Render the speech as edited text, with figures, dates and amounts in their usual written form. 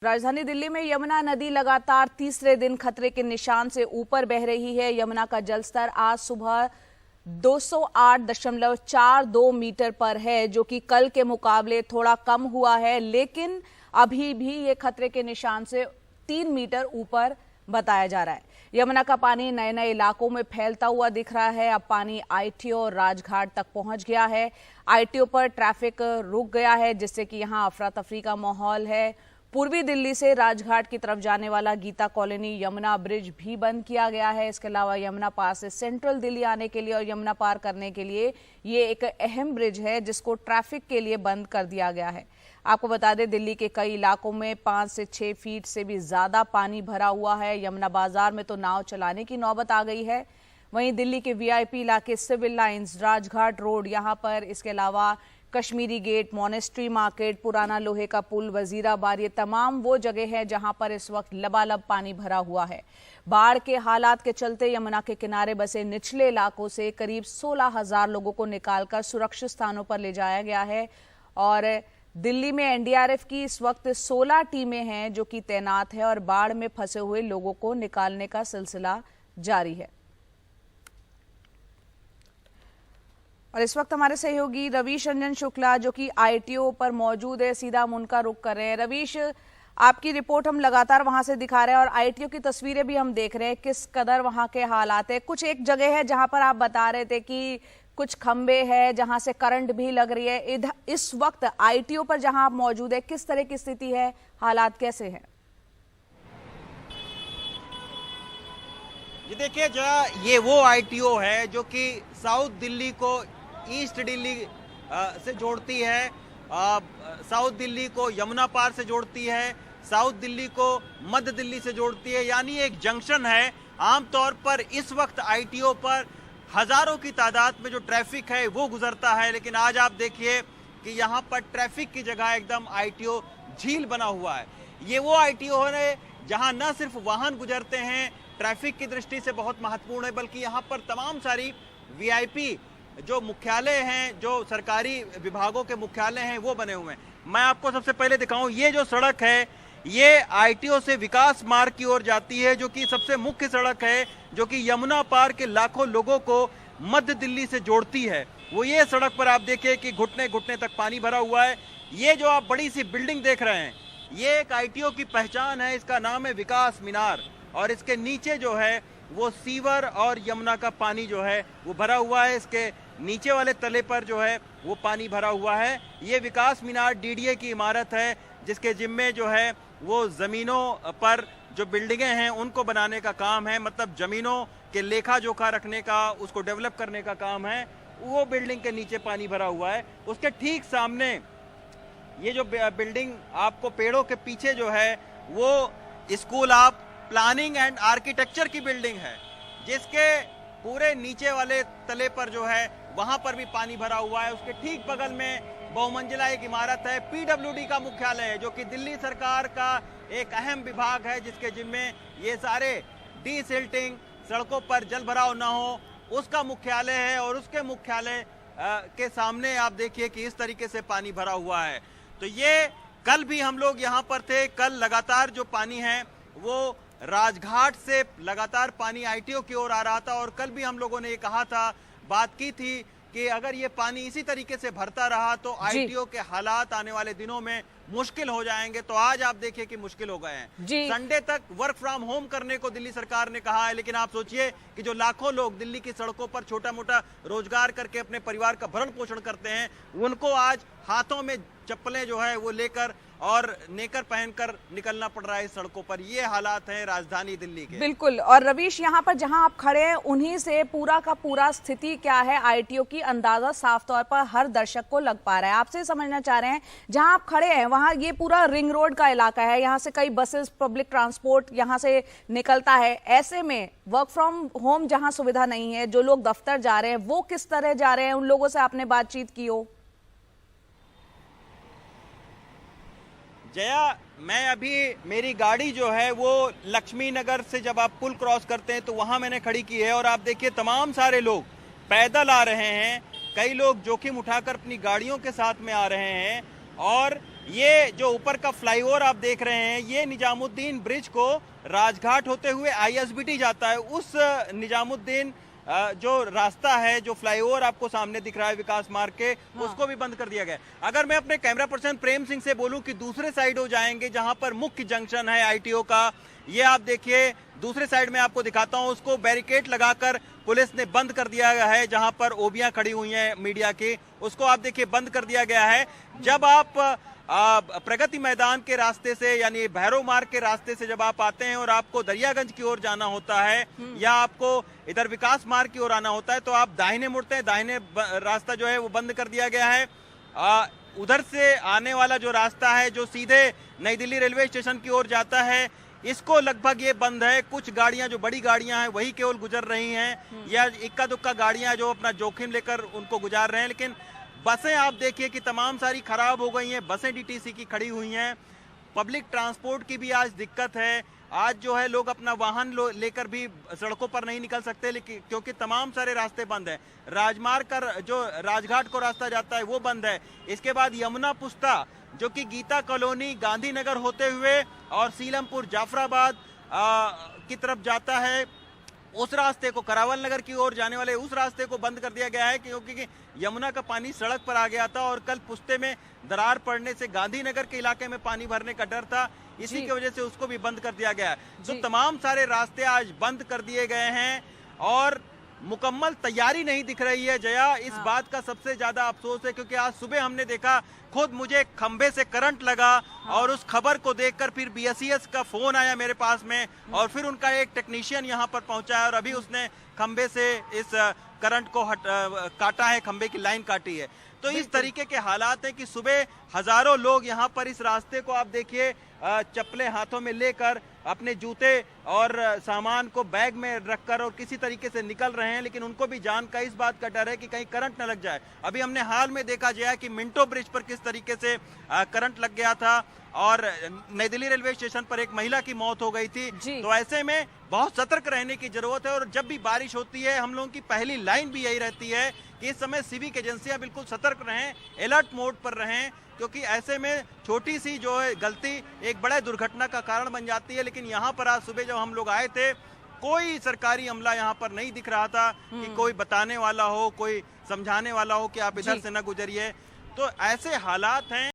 राजधानी दिल्ली में यमुना नदी लगातार तीसरे दिन खतरे के निशान से ऊपर बह रही है। यमुना का जलस्तर आज सुबह 208.42 मीटर पर है, जो कि कल के मुकाबले थोड़ा कम हुआ है, लेकिन अभी भी ये खतरे के निशान से 3 मीटर ऊपर बताया जा रहा है। यमुना का पानी नए नए इलाकों में फैलता हुआ दिख रहा है। अब पानी आईटीओ और राजघाट तक पहुंच गया है। आईटीओ पर ट्रैफिक रुक गया है, जिससे कि यहां अफरा तफरी का माहौल है। पूर्वी दिल्ली से राजघाट की तरफ जाने वाला गीता कॉलोनी यमुना ब्रिज भी बंद किया गया है। इसके अलावा यमुना पार से सेंट्रल दिल्ली आने के लिए और यमुना पार करने के लिए ये एक अहम ब्रिज है, जिसको ट्रैफिक के लिए बंद कर दिया गया है। आपको बता दें, दिल्ली के कई इलाकों में 5 से 6 फीट से भी ज्यादा पानी भरा हुआ है। यमुना बाजार में तो नाव चलाने की नौबत आ गई है। वहीं दिल्ली के वीआईपी इलाके सिविल लाइंस, राजघाट रोड, यहाँ पर इसके अलावा कश्मीरी गेट, मॉनेस्ट्री मार्केट, पुराना लोहे का पुल, वजीराबाद, ये तमाम वो जगह है जहां पर इस वक्त लबालब पानी भरा हुआ है। बाढ़ के हालात के चलते यमुना के किनारे बसे निचले इलाकों से करीब 16,000 लोगों को निकालकर सुरक्षित स्थानों पर ले जाया गया है। और दिल्ली में एनडीआरएफ की इस वक्त 16 टीमें हैं जो कि तैनात है और बाढ़ में फंसे हुए लोगों को निकालने का सिलसिला जारी है। और इस वक्त हमारे सहयोगी रवीश रंजन शुक्ला, जो कि आईटीओ पर मौजूद है, सीधा हम उनका रुख कर रहे हैं। रवीश, आपकी रिपोर्ट हम लगातार वहां से दिखा रहे हैं और आईटीओ की तस्वीरें भी हम देख रहे हैं, किस कदर वहां के हालात है। कुछ एक जगह है जहां पर आप बता रहे थे कि कुछ खंबे हैं जहां से करंट भी लग रही है। इधर इस वक्त आईटीओ पर जहां आप मौजूद है, किस तरह की स्थिति है, हालात कैसे हैं? जी देखिए, ये वो आईटीओ है जो कि साउथ दिल्ली को ईस्ट दिल्ली से जोड़ती है, साउथ दिल्ली को यमुना पार से जोड़ती है, साउथ दिल्ली को मध्य दिल्ली से जोड़ती है, यानी एक जंक्शन है। आमतौर पर इस वक्त आईटीओ पर हजारों की तादाद में जो ट्रैफिक है वो गुजरता है, लेकिन आज आप देखिए कि यहाँ पर ट्रैफिक की जगह एकदम आईटीओ झील बना हुआ है। ये वो आईटीओ है जहाँ न सिर्फ वाहन गुजरते हैं, ट्रैफिक की दृष्टि से बहुत महत्वपूर्ण है, बल्कि यहाँ पर तमाम सारी वीआईपी जो मुख्यालय हैं, जो सरकारी विभागों के मुख्यालय हैं, वो बने हुए हैं। मैं आपको सबसे पहले दिखाऊं, ये जो सड़क है ये आईटीओ से विकास मार्ग की ओर जाती है, जो कि सबसे मुख्य सड़क है, जो कि यमुना पार के लाखों लोगों को मध्य दिल्ली से जोड़ती है। वो ये सड़क पर आप देखिए कि घुटने घुटने तक पानी भरा हुआ है। ये जो आप बड़ी सी बिल्डिंग देख रहे हैं, ये एक आईटीओ की पहचान है। इसका नाम है विकास मीनार और इसके नीचे जो है वो सीवर और यमुना का पानी जो है वो भरा हुआ है। इसके नीचे वाले तले पर जो है वो पानी भरा हुआ है। ये विकास मीनार डीडीए की इमारत है, जिसके जिम्मे जो है वो जमीनों पर जो बिल्डिंगें हैं उनको बनाने का काम है, मतलब जमीनों के लेखा जोखा रखने का, उसको डेवलप करने का काम है। वो बिल्डिंग के नीचे पानी भरा हुआ है। उसके ठीक सामने ये जो बिल्डिंग आपको पेड़ों के पीछे जो है वो school of planning and architecture की बिल्डिंग है, जिसके पूरे नीचे वाले तले पर जो है वहां पर भी पानी भरा हुआ है। उसके ठीक बगल में बहुमंजिला एक इमारत है, पीडब्ल्यूडी का मुख्यालय है, जो कि दिल्ली सरकार का एक अहम विभाग है, जिसके जिम्मे ये सारे डीसिल्टिंग, सड़कों पर जल भराव न हो, उसका मुख्यालय है। और उसके मुख्यालय के सामने आप देखिए कि इस तरीके से पानी भरा हुआ है। तो ये कल भी हम लोग यहाँ पर थे। कल लगातार जो पानी है वो राजघाट से लगातार पानी आईटीओ की ओर आ रहा था और कल भी हम लोगों ने ये कहा था, बात की थी कि अगर ये पानी इसी तरीके से भरता रहा तो आईटीओ के हालात आने वाले दिनों में मुश्किल हो जाएंगे। तो आज आप देखिए कि मुश्किल हो गए हैं। संडे तक वर्क फ्रॉम होम करने को दिल्ली सरकार ने कहा है, लेकिन आप सोचिए कि जो लाखों लोग दिल्ली की सड़कों पर छोटा मोटा रोजगार करके अपने परिवार का भरण पोषण करते हैं, उनको आज हाथों में चप्पलें जो है वो लेकर और नेकर पहनकर निकलना पड़ रहा है इस सड़कों पर। ये हालात हैं राजधानी दिल्ली के। बिल्कुल। और रवीश, यहाँ पर जहाँ आप खड़े हैं उन्हीं से पूरा का पूरा स्थिति क्या है आईटीओ की, अंदाजा साफ तौर पर हर दर्शक को लग पा रहा है। आपसे समझना चाह रहे हैं, जहाँ आप खड़े हैं वहाँ ये पूरा रिंग रोड का इलाका है, यहाँ से कई बसेस, पब्लिक ट्रांसपोर्ट यहाँ से निकलता है। ऐसे में वर्क फ्रॉम होम जहाँ सुविधा नहीं है, जो लोग दफ्तर जा रहे हैं वो किस तरह जा रहे हैं, उन लोगों से आपने बातचीत की हो? जया, मैं अभी मेरी गाड़ी जो है वो लक्ष्मी नगर से जब आप पुल क्रॉस करते हैं तो वहां मैंने खड़ी की है और आप देखिए तमाम सारे लोग पैदल आ रहे हैं। कई लोग जोखिम उठाकर अपनी गाड़ियों के साथ में आ रहे हैं और ये जो ऊपर का फ्लाईओवर आप देख रहे हैं, ये निजामुद्दीन ब्रिज को राजघाट होते हुए आईएसबीटी जाता है। उस निजामुद्दीन जो रास्ता है, जो फ्लाईओवर आपको सामने दिख रहा है विकास मार्ग के, उसको भी बंद कर दिया गया। अगर मैं अपने कैमरा पर्सन प्रेम सिंह से बोलूं कि दूसरे साइड हो जाएंगे जहां पर मुख्य जंक्शन है आईटीओ का, ये आप देखिए दूसरे साइड में आपको दिखाता हूं, उसको बैरिकेड लगाकर पुलिस ने बंद कर दिया गया है। जहां पर ओबियां खड़ी हुई हैं मीडिया की, उसको आप देखिए बंद कर दिया गया है। जब आप प्रगति मैदान के रास्ते से यानी भैरव मार्ग के रास्ते से जब आप आते हैं और आपको दरियागंज की ओर जाना होता है या आपको इधर विकास मार्ग की ओर आना होता है, तो आप दाहिने मुड़ते हैं। दाहिने रास्ता जो है वो बंद कर दिया गया है। उधर से आने वाला जो रास्ता है जो सीधे नई दिल्ली रेलवे स्टेशन की ओर जाता है, इसको लगभग ये बंद है। कुछ गाड़ियां जो बड़ी गाड़ियां हैं वही केवल गुजर रही हैं, या इक्का दुक्का गाड़ियां जो अपना जोखिम लेकर उनको गुजार रहे हैं। लेकिन बसें आप देखिए कि तमाम सारी खराब हो गई हैं। बसें डीटीसी की खड़ी हुई हैं। पब्लिक ट्रांसपोर्ट की भी आज दिक्कत है। आज जो है लोग अपना वाहन लेकर भी सड़कों पर नहीं निकल सकते, लेकिन क्योंकि तमाम सारे रास्ते बंद हैं। राजमार्ग का जो राजघाट को रास्ता जाता है वो बंद है। इसके बाद यमुना पुस्ता जो कि गीता कॉलोनी गांधीनगर होते हुए और सीलमपुर जाफराबाद की तरफ जाता है, उस रास्ते को करावल नगर की ओर जाने वाले उस रास्ते को बंद कर दिया गया है, क्योंकि यमुना का पानी सड़क पर आ गया था और कल पुस्ते में दरार पड़ने से गांधीनगर के इलाके में पानी भरने का डर था। इसी की वजह से उसको भी बंद कर दिया गया है। तो तमाम सारे रास्ते आज बंद कर दिए गए हैं और मुकम्मल तैयारी नहीं दिख रही है। जया, इस बात का सबसे ज्यादा अफसोस है, क्योंकि आज सुबह हमने देखा, खुद मुझे खंबे से करंट लगा और उस खबर को देखकर फिर बीएसईएस का फोन आया मेरे पास में और फिर उनका एक टेक्नीशियन यहां पर पहुंचा है और अभी उसने खंबे से इस करंट को काटा है, खंबे की लाइन काटी है। तो इस तरीके के हालात हैं कि सुबह हजारों लोग यहाँ पर इस रास्ते को आप देखिए चप्पलें हाथों में लेकर अपने जूते और सामान को बैग में रखकर और किसी तरीके से निकल रहे हैं, लेकिन उनको भी जान का इस बात का डर है कि कहीं करंट न लग जाए। अभी हमने हाल में देखा जाए कि मिंटो ब्रिज पर किस तरीके से करंट लग गया था और नई दिल्ली रेलवे स्टेशन पर एक महिला की मौत हो गई थी। तो ऐसे में बहुत सतर्क रहने की जरूरत है और जब भी बारिश होती है हम लोगों की पहली लाइन भी यही रहती है कि इस समय सिविक एजेंसियां बिल्कुल सतर्क रहें, अलर्ट मोड पर रहें, क्योंकि ऐसे में छोटी सी जो है गलती एक बड़े दुर्घटना का कारण बन जाती है। लेकिन यहाँ पर आज सुबह जब हम लोग आए थे, कोई सरकारी अमला यहाँ पर नहीं दिख रहा था कि कोई बताने वाला हो, कोई समझाने वाला हो कि आप इधर से न गुजरिए। तो ऐसे हालात हैं।